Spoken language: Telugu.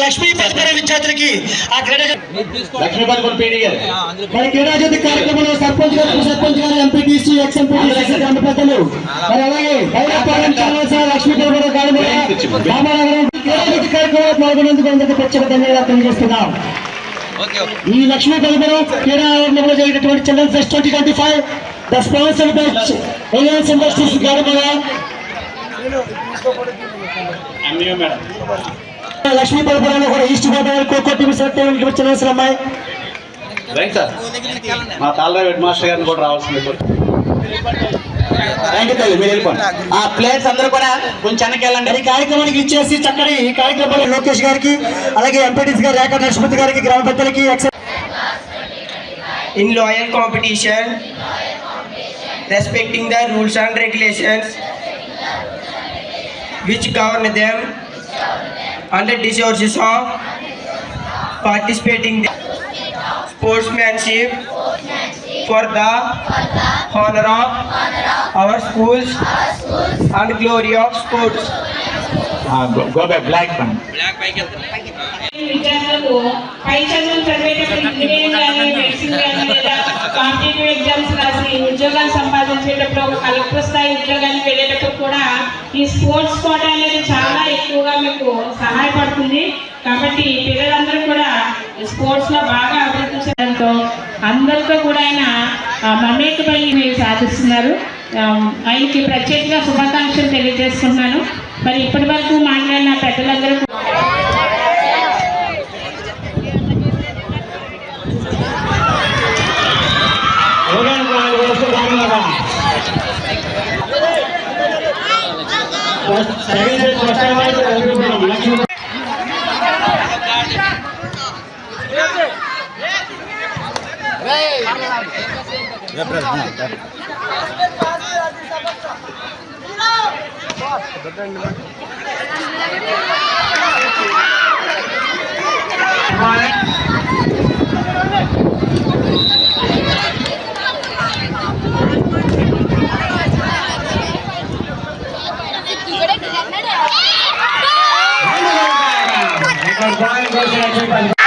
లక్ష్మీపతిపుర విద్యార్థులకి ఆ లక్ష్మీపతిపురం పీడి గారు మరి క్రీడాజ్యోతి కార్యక్రమంలో సర్పంచ్ గారు ఎంపీటీసీ ఎక్స్ఎంపీటీసీ గ్రామ పెద్దలు మరి అలాగే లక్ష్మీపతిపురం క్రీడాజ్యోతి కార్యక్రమంలో పాల్గొనేందుకు అందరికీ ప్రత్యేక ధన్యవాదాలు తెలియజేస్తున్నాం. ఈ లక్ష్మీపతిపురం క్రీడా ఆవరణంలో జరిగినటువంటి children fest 2025 the sponsored by Reliance Industries గారుమల లక్ష్మీపతిపురంలో కూడా East Godavari kho-kho team select వచ్చిన అమ్మాయి రైట్ సార్. మా తాళ్ళ హెడ్ మాస్టర్ గారిని కూడా రావాల్సింది. ఆ ప్లేయర్స్ అందరూ కూడా కొంచెం వెనకెళ్ళండి. ఈ కార్యక్రమానికి ఇచ్చేసి చక్కటి ఈ కార్యక్రమంలో లోకేష్ గారికి అలాగే ఎంపీటీసీ గారు రేఖా నరసింహ గారికి గ్రామ పెద్దలకి in loyal competition, respecting the rules and regulations which govern them, and the discharges of participating sportsmanship for the honor of our schools and glory of sports. Go back, black man. విద్యార్థులకు పై చదువులు చదివేటప్పుడు ఇంజనీరింగ్ కానీ మెడిసిన్ కానీ లేదా కాంపిటేటివ్ ఎగ్జామ్స్ రాసి ఉద్యోగాలు సంపాదించేటప్పుడు ఒక కలెక్టర్ స్థాయి ఉద్యోగానికి వెళ్ళేటప్పుడు కూడా ఈ స్పోర్ట్స్ కోట అనేది చాలా ఎక్కువగా మీకు సహాయపడుతుంది. కాబట్టి పిల్లలందరూ కూడా స్పోర్ట్స్లో బాగా అభివృద్ధి చేయడంతో అందరితో కూడా ఆయన మమేకమై సాధిస్తున్నారు. ఆయనకి ప్రత్యేకంగా శుభాకాంక్షలు తెలియజేస్తున్నాను. మరి ఇప్పటి వరకు మాట్లాడిన పెద్దలందరూ Bye.